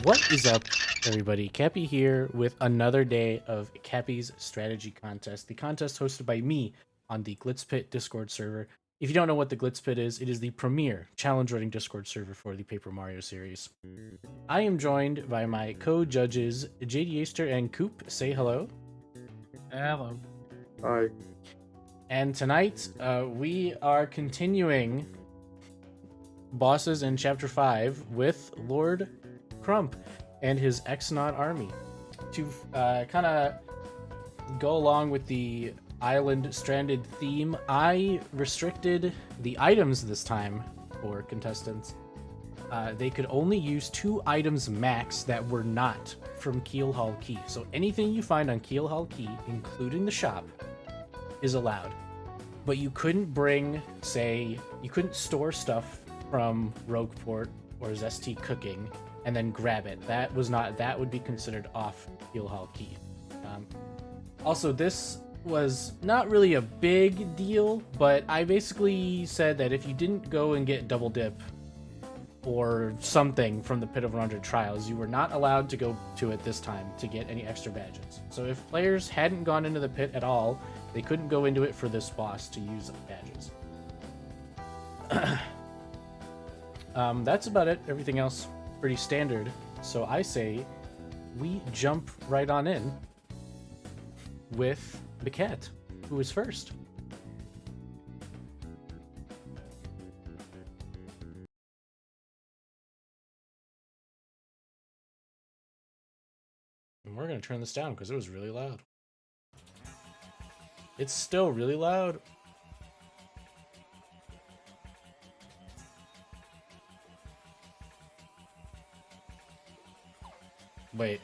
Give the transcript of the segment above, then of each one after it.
What is up, everybody? Kappy here with another day of Kappy's Strategy Contest, the contest hosted by me on the Glitzpit Discord server. If you don't know what the Glitzpit is, it is the premier challenge writing Discord server for the Paper Mario series. I am joined by my co-judges, JD Easter and Coop. Say hello. Hello. Hi. And tonight, we are continuing bosses in Chapter 5 with Lord CRUMP and his X-Naut army. To kind of go along with the island stranded theme, I restricted the items this time for contestants. They could only use 2 items max that were not from Keelhaul Key. So anything you find on Keelhaul Key, including the shop, is allowed. But you couldn't bring, say, you couldn't store stuff from Rogueport or Zesty Cooking and then grab it. That would be considered off Keelhaul Key. Also, this was not really a big deal, but I basically said that if you didn't go and get double dip or something from the Pit of 100 Trials, you were not allowed to go to it this time to get any extra badges. So if players hadn't gone into the pit at all, they couldn't go into it for this boss to use badges. That's about it. Everything else pretty standard. So I say we jump right on in with the cat, who is first. And we're going to turn this down because it was really loud. It's still really loud. Wait,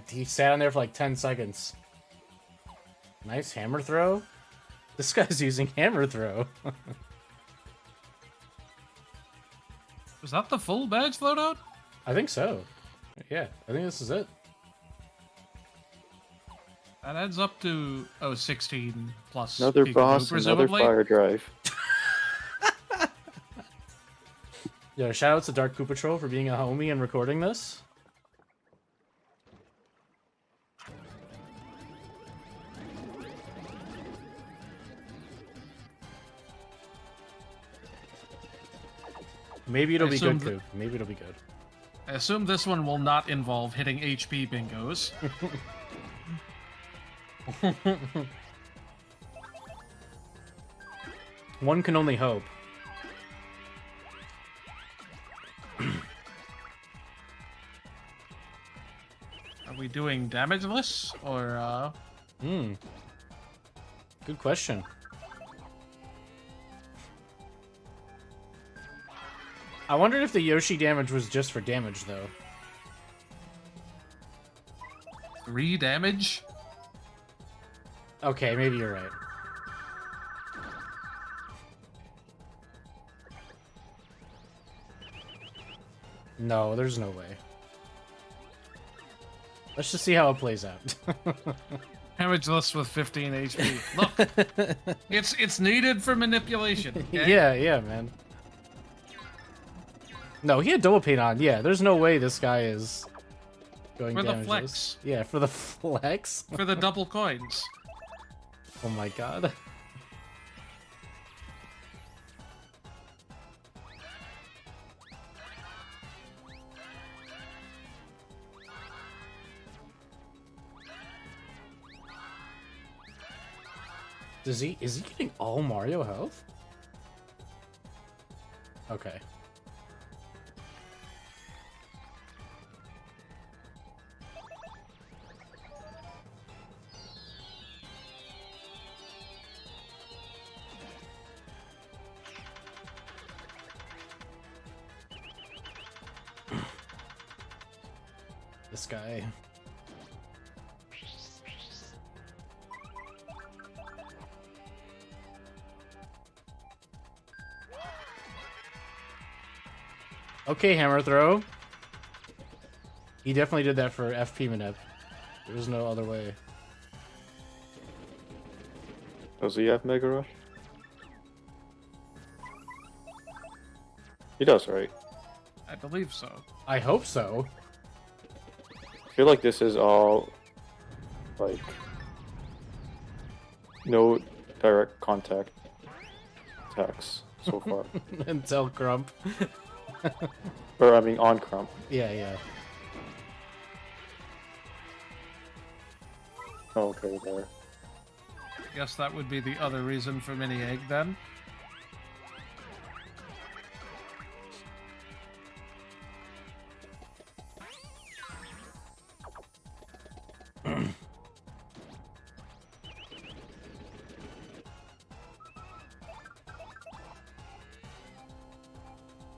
he sat on there for like 10 seconds. Nice hammer throw. This guy's using hammer throw. Was that the full badge loadout? I think so. Yeah, I think this is it. That adds up to 16 plus. Another boss, another fire drive. Yeah, shout out to Dark Koopa Troll for being a homie and recording this. Maybe it'll be good, Coop. Maybe it'll be good. I assume this one will not involve hitting HP bingos. One can only hope. Are we doing damageless or Good question. I wondered if the Yoshi damage was just for damage, though. 3 damage? Okay, maybe you're right. No, there's no way. Let's just see how it plays out. Damageless with 15 HP. Look, it's needed for manipulation. Okay? Yeah, man. No, he had double paint on. Yeah, there's no way this guy is going For the damageless. flex. Yeah, for the flex. For the double coins. Oh my god. Is he getting all Mario health? Okay. This guy. Okay, hammer throw. He definitely did that for FP Manip. There was no other way. Does he have Mega Rush? He does, right? I believe so. I hope so. I feel like this is all like no direct contact attacks so far. Until CRUMP. Or I mean on CRUMP. Yeah. Okay, there. I guess that would be the other reason for mini egg then.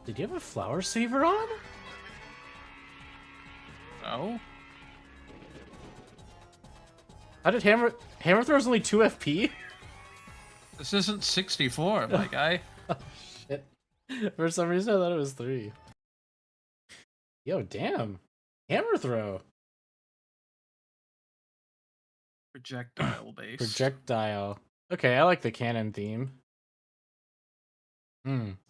Did you have a flower saver on? No. How did hammer throw's only 2 FP? This isn't 64, my guy. Oh shit. For some reason I thought it was 3. Yo, damn. Hammer throw. Projectile based. Projectile. Okay, I like the cannon theme.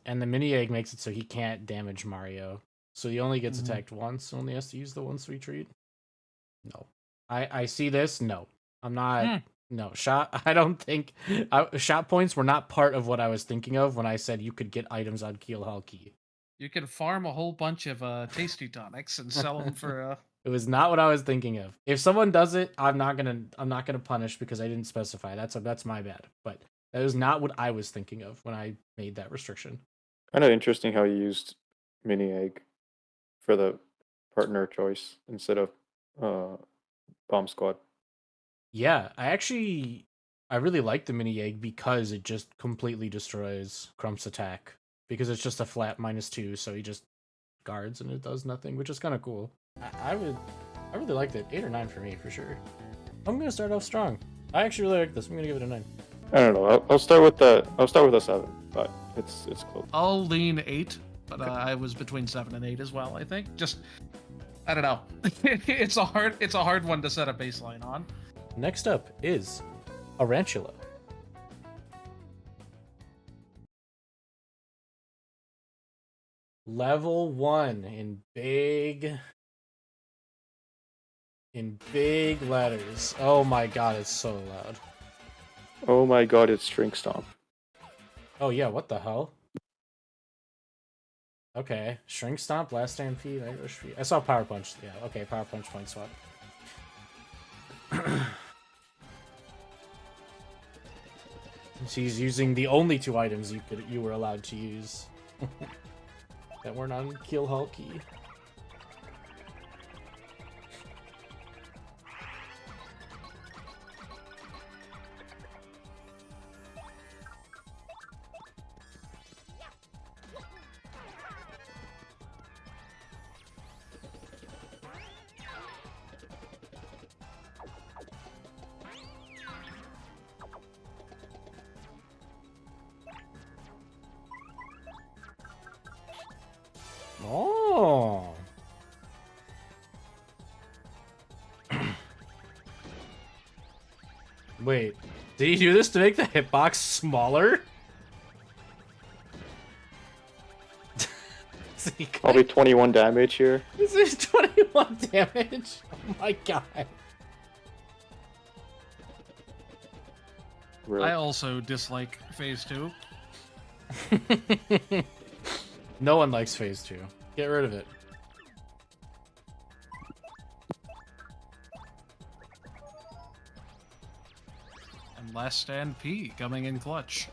And the mini egg makes it so he can't damage Mario. So he only gets attacked once, only has to use the once retreat. No. I see this. No. I'm not. No. I don't think. Shot points were not part of what I was thinking of when I said you could get items on Keelhaul Key. You can farm a whole bunch of tasty tonics and sell them for It was not what I was thinking of. If someone does it, I'm not gonna punish because I didn't specify. That's my bad. But that is not what I was thinking of when I made that restriction. Kind of interesting how you used mini egg for the partner choice instead of bomb squad. Yeah, I really like the mini egg because it just completely destroys Crump's attack. Because it's just a flat -2, so he just guards and it does nothing, which is kind of cool. I really liked it. 8 or 9 for me for sure. I'm gonna start off strong. I actually really like this. I'm gonna give it a 9. I don't know. I'll start with a 7, but it's close. I'll lean 8, but I was between 7 and 8 as well. I think just I don't know. It's a hard one to set a baseline on. Next up is Aarantula. Level 1 in big letters. Oh my god, it's so loud. Oh my god, it's Shrink Stomp. Oh yeah, what the hell? Okay, Shrink Stomp, Last Stand Feed, Irish Feed. I saw Power Punch. Yeah, okay, Power Punch point swap. She's using the only 2 items you were allowed to use that weren't on Keelhaul Key. Oh. Wait, did he do this to make the hitbox smaller? Probably 21 damage here. This is 21 damage. Oh my god. Really? I also dislike Phase 2. No one likes Phase 2. Get rid of it. And Last Stand P coming in clutch.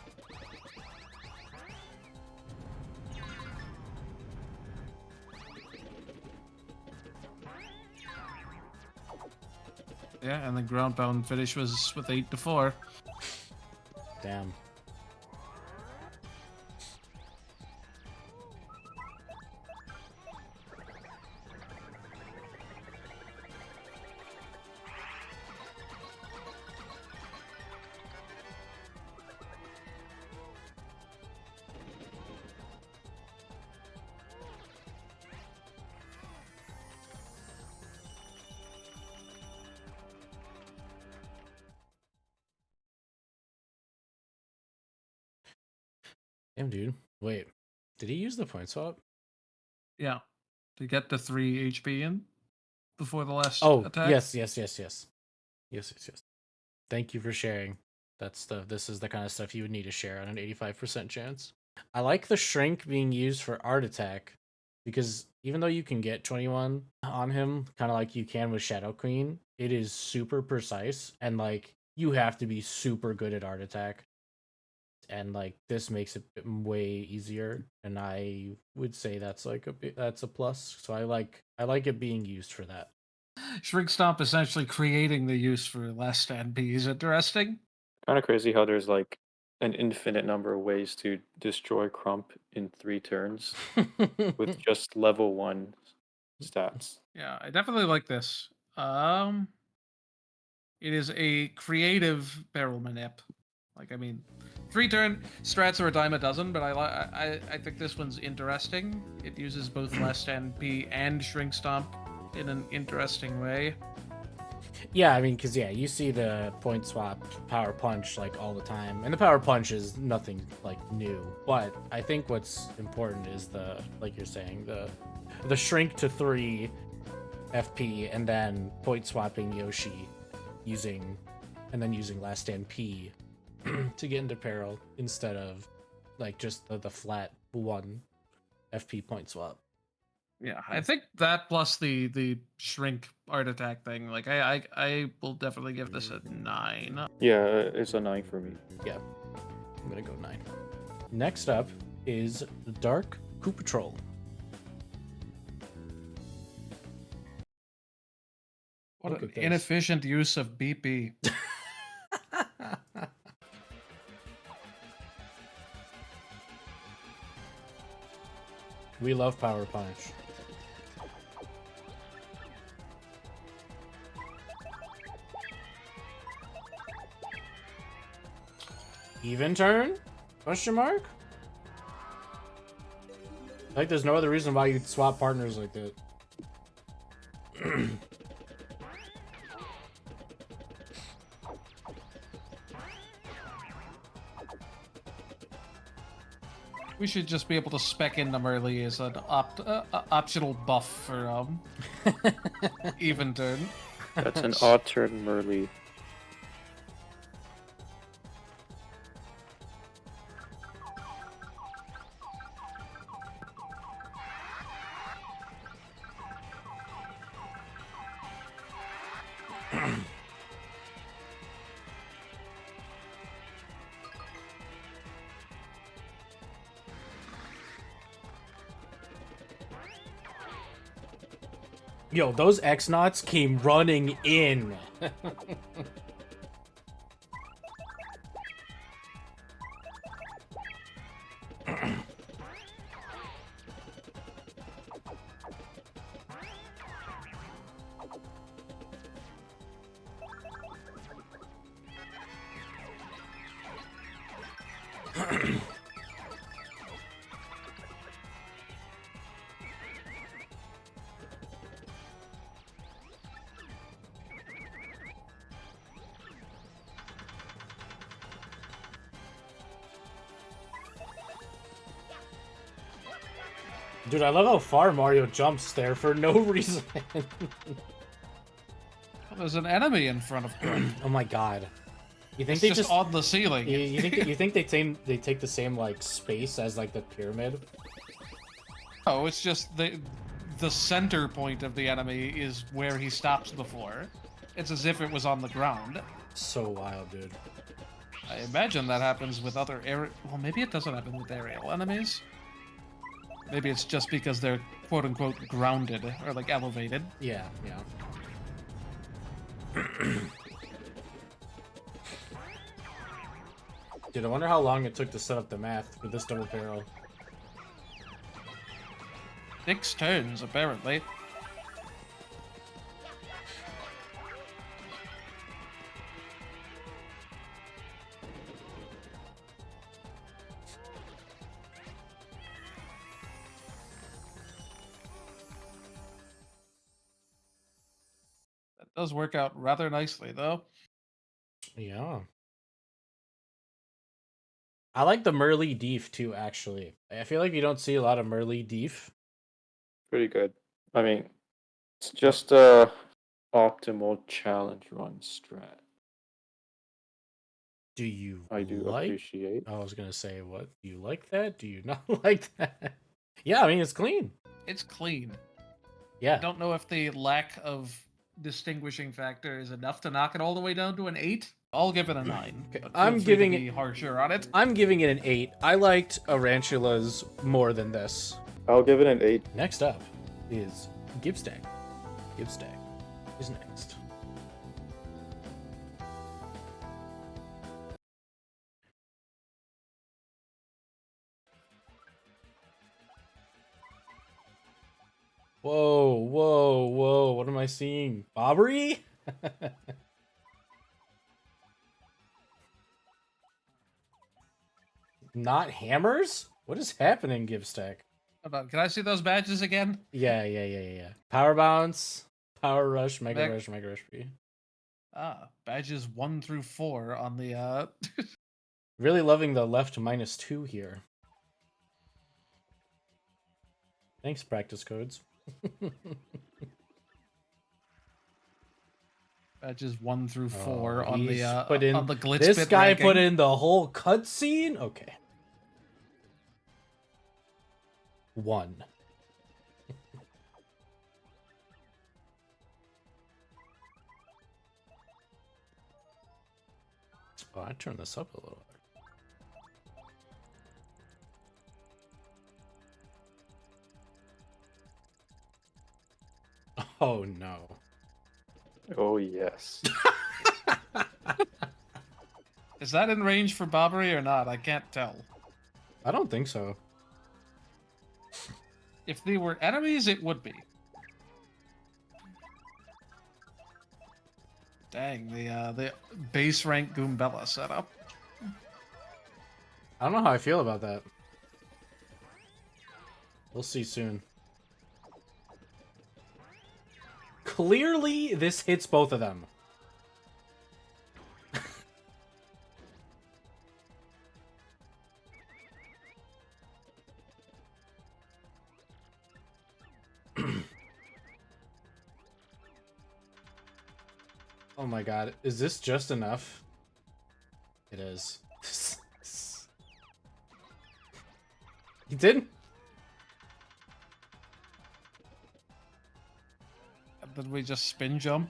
Yeah, and the ground pound finish was with 8-4. Damn. Damn, dude. Wait, did he use the point swap? Yeah, to get the 3 HP in. before the last Oh, attack. yes. Thank you for sharing. This is the kind of stuff you would need to share on an 85% chance. I like the shrink being used for art attack because even though you can get 21 on him, kind of like you can with Shadow Queen, it is super precise and like you have to be super good at art attack. And like this makes it way easier, and I would say that's like that's a plus. So I like it being used for that. Shrink Stomp essentially creating the use for less NP is interesting. Kind of crazy how there's like an infinite number of ways to destroy Crump in 3 turns with just level 1 stats. Yeah, I definitely like this. It is a creative barrel manip. Like, I mean, 3-turn strats are a dime a dozen, but I think this one's interesting. It uses both Last NP and Shrink Stomp in an interesting way. Yeah, I mean, because you see the point swap power punch like all the time, and the power punch is nothing like new. But I think what's important is like you're saying, the shrink to 3 FP, and then point swapping Yoshi using last NP to get into peril instead of like just the flat 1 FP point swap. Yeah, I think that plus the shrink art attack thing, like I will definitely give this a 9. Yeah, it's a 9 for me. Yeah, I'm gonna go 9. Next up is Dark Coup Patrol. What an inefficient use of BP. We love Power Punch. Even turn? Question mark? Like there's no other reason why you'd swap partners like that. We should just be able to spec in them early as an optional buff for even turn. That's an odd turn Merly. Yo, those X-Nauts came running in. Dude, I love how far Mario jumps there for no reason. There's an enemy in front of him. Oh my god. You think It's they just on the ceiling. You think they take the same like space as like the pyramid? Oh, it's just the center point of the enemy is where he stops before. It's as if it was on the ground. So wild, dude. I imagine that happens with other well, maybe it doesn't happen with aerial enemies. Maybe it's just because they're quote-unquote grounded or like elevated. Yeah. Dude, I wonder how long it took to set up the math with this double barrel. 6 turns, apparently. That does work out rather nicely, though. Yeah. I like the Merly Deef too, actually. I feel like you don't see a lot of Merly Deef. Pretty good. I mean, It's just a optimal challenge run strat. Do you I do appreciate. I was gonna say, what? Do you like that? Do you not like that? Yeah, I mean, it's clean. It's clean. Yeah. I don't know if the lack of distinguishing factor is enough to knock it all the way down to an 8. I'll give it a 9. Okay, But I'm feel free giving to be it- harsher on it. I'm giving it an 8. I liked Aarantula's more than this. I'll give it an 8. Next up is Gibstack. Gibstack is next. Whoa, whoa, whoa. What am I seeing? Bobbery? Not hammers? What is happening, Gibstack? Hold on, can I see those badges again? Yeah. Power bounce, power rush, mega Meg- rush, mega rush B. Badges 1 through 4 on the Really loving the left -2 here. Thanks, practice codes. badges 1 through 4 Oh, on he's the put in, on the glitz this bit guy ranking. put in the whole cutscene? Okay. 1. Oh, I turned this up a little bit. Oh no. Oh yes. Is that in range for Bobbery or not? I can't tell. I don't think so. If they were enemies, it would be. Dang, the base rank Goombella setup. I don't know how I feel about that. We'll see soon. Clearly, this hits both of them. Oh my god, is this just enough? It is. He didn't? Did we just spin jump?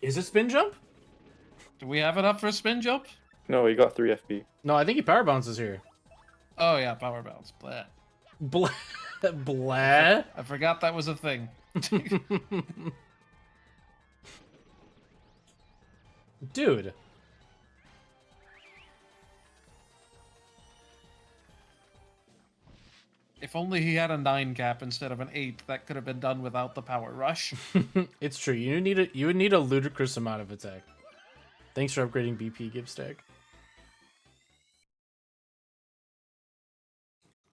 Is it spin jump? Do we have it up for a spin jump? No, he got 3 FB. No, I think he power bounces here. Oh yeah, power bounce. Blah. Blah. Blah. I forgot that was a thing. Dude. If only he had a 9 cap instead of an 8, that could have been done without the power rush. It's true. You would need a ludicrous amount of attack. Thanks for upgrading BP, Gibstack.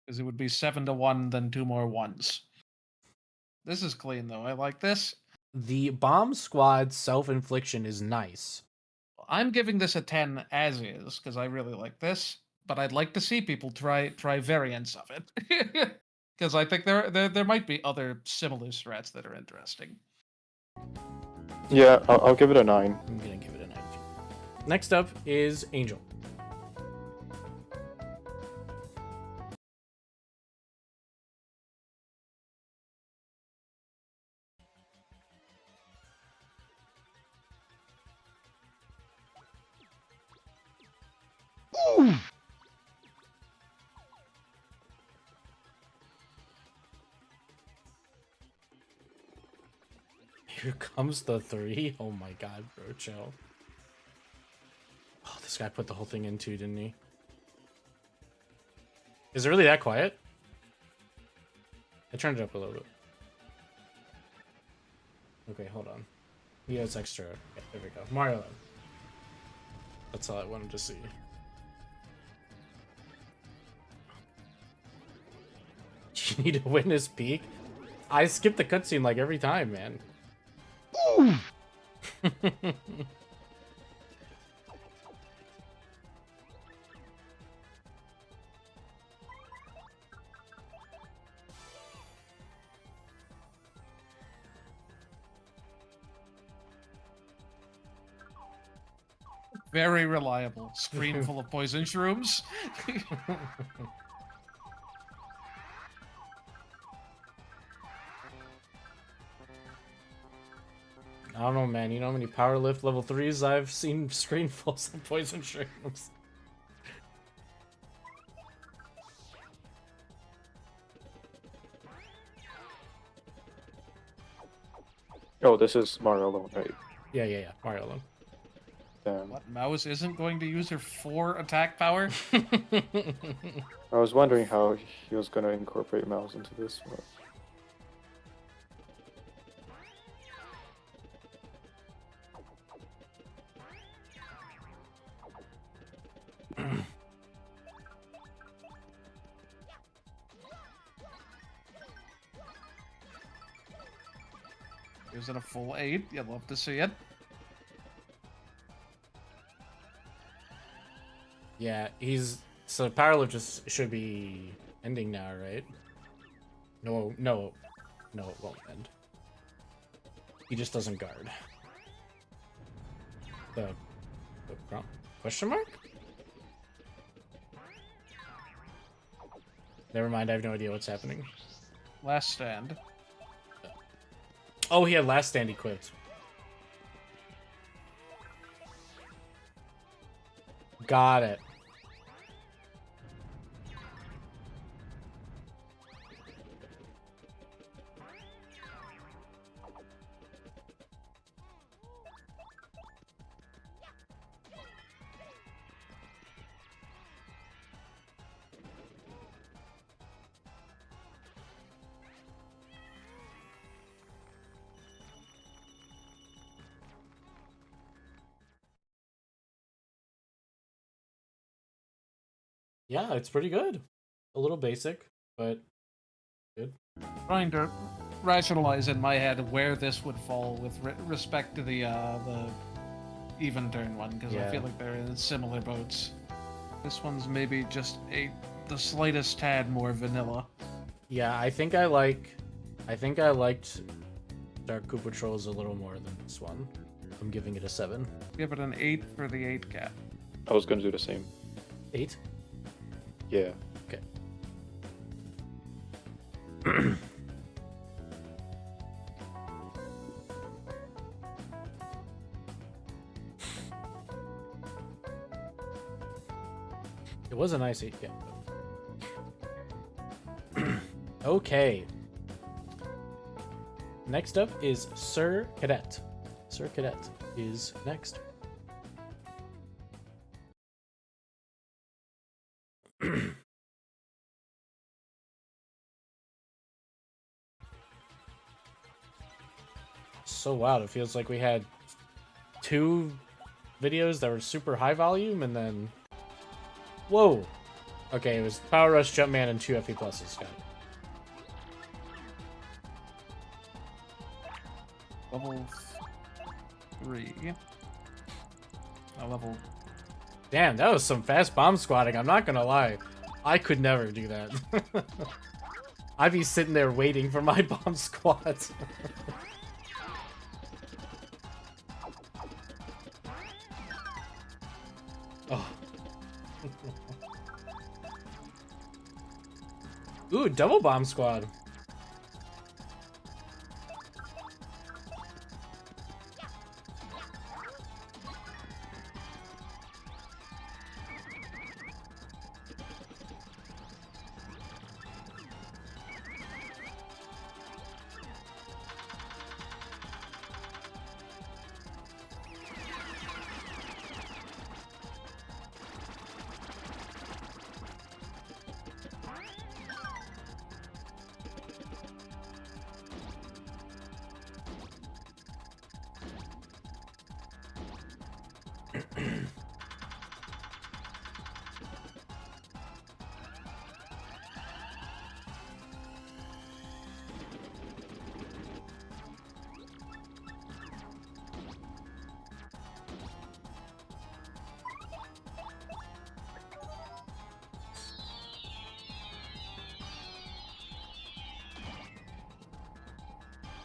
Because it would be 7 to 1, then 2 more 1s. This is clean though. I like this. The bomb squad self-infliction is nice. I'm giving this a 10 as is, because I really like this. But I'd like to see people try variants of it. Because I think there might be other similar strats that are interesting. Yeah, I'll give it a 9. I'm gonna give it a 9. Next up is Angel. Here comes the 3. Oh my god, bro, chill. Oh, this guy put the whole thing in too, didn't he? Is it really that quiet? I turned it up a little bit. Okay, hold on. He has extra. Yeah, there we go. Mario Land. That's all I wanted to see. You need to witness peak? I skip the cutscene like every time, man. Very reliable. Screen full of poison shrooms. I don't know, man. You know how many power lift level 3s I've seen screenfuls of poison shrooms? Oh, this is Mario alone, right? Yeah. Mario alone. Damn. What, Mouse isn't going to use her 4 attack power? I was wondering how he was gonna incorporate Mouse into this one. Is it a full 8? You'd love to see it. Yeah, so power lift just should be ending now, right? No, it won't end. He just doesn't guard. The question mark? Never mind, I have no idea what's happening. Last stand. Oh, he had last stand equipped. Got it. Yeah, it's pretty good. A little basic, but good. Trying to rationalize in my head where this would fall with respect to the even turn one, because I feel like they're in similar boats. This one's maybe just the slightest tad more vanilla. Yeah, I think I liked Dark Koopa Trolls a little more than this one. I'm giving it a 7. Give it an 8 for the 8 cat. I was gonna do the same. 8? Yeah. Okay. It was a nice 8, yeah. Okay. Next up is Sir Cadet. Sir Cadet is next. So wild. It feels like we had 2 videos that were super high volume and then... Whoa! Okay, it was Power Rush, Jumpman, and 2 FE pluses. Got it. Level 3. Level... Damn, that was some fast bomb squatting, I'm not gonna lie. I could never do that. I'd be sitting there waiting for my bomb squat. Oh. Ooh, double bomb squad.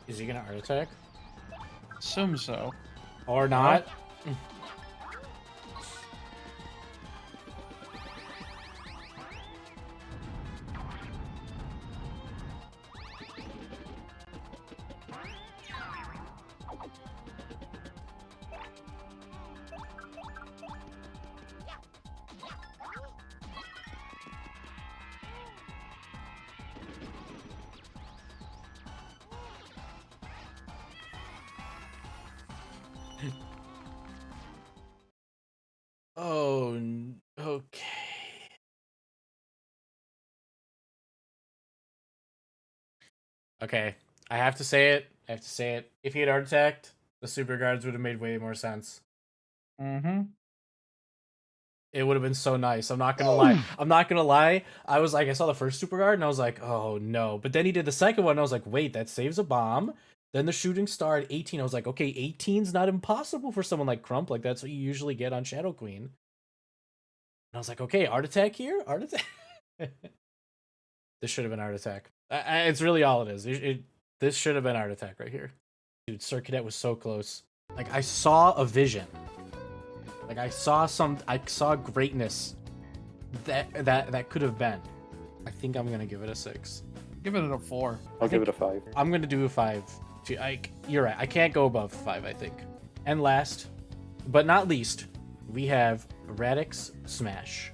Is he gonna art attack? Assume so. Or not? Oh, okay. Okay, I have to say it. I have to say it. If he had art attacked, the super guards would have made way more sense. Mm-hmm. It would have been so nice. I'm not gonna lie. I'm not gonna lie. I was like, I saw the first super guard and I was like, oh no. But then he did the second one and I was like, wait, that saves a bomb. Then the shooting star at 18. I was like, okay, 18's not impossible for someone like Crump. Like that's what you usually get on Shadow Queen. And I was like, okay, art attack here, art attack. This should have been art attack. It's really all it is. This should have been art attack right here. Dude, Sir Cadet was so close. Like I saw a vision. Like I saw greatness that could have been. I think I'm gonna give it a 6. Give it a 4. I'll give it a 5. I'm gonna do a 5. You're right. I can't go above 5. I think. And last, but not least, we have RadixSmash.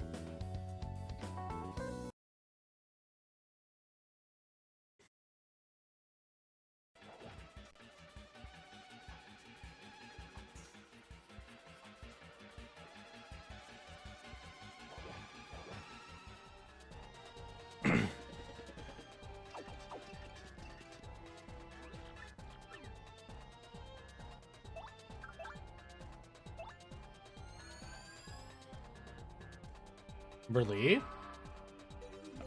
Really? I'm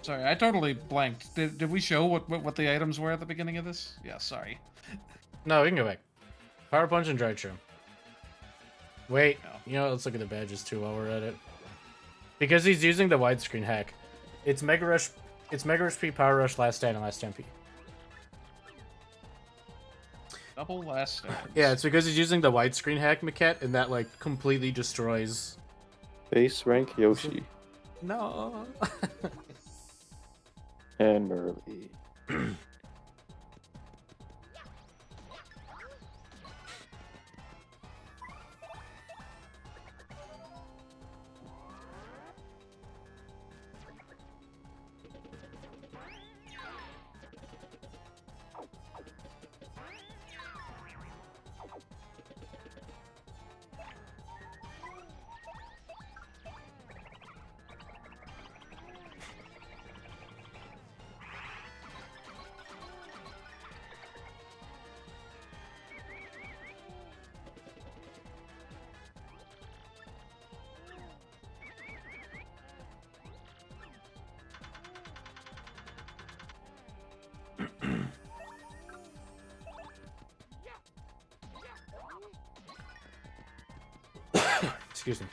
sorry, I totally blanked. Did we show what the items were at the beginning of this? Yeah, sorry. No, we can go back. Power Punch and Dried Shroom. Wait, No. you know, let's look at the badges too while we're at it. Because he's using the widescreen hack. It's Mega Rush P, Power Rush, Last Stand, and Last Stand P. Double last stands. Yeah, it's because he's using the widescreen hack, Maquette, and that, like, completely destroys... Base rank Yoshi No. and Merly. Excuse me.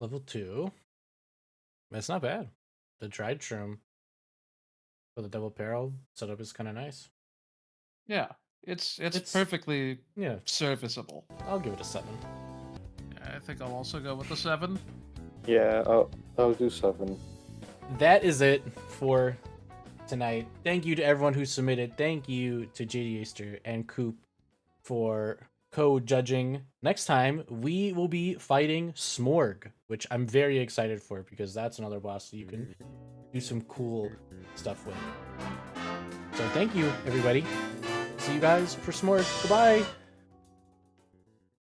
Level 2. That's not bad. The dried shroom for the double barrel setup is kind of nice. Yeah, it's It's- perfectly Yeah, serviceable. I'll give it a 7. Yeah, I think I'll also go with the 7. Yeah, I'll do 7. That is it for tonight. Thank you to everyone who submitted. Thank you to JD Easter and Coop for co-judging. Next time, we will be fighting Smorg, which I'm very excited for because that's another boss that you can do some cool stuff with. So thank you, everybody. See you guys for Smorg. Goodbye.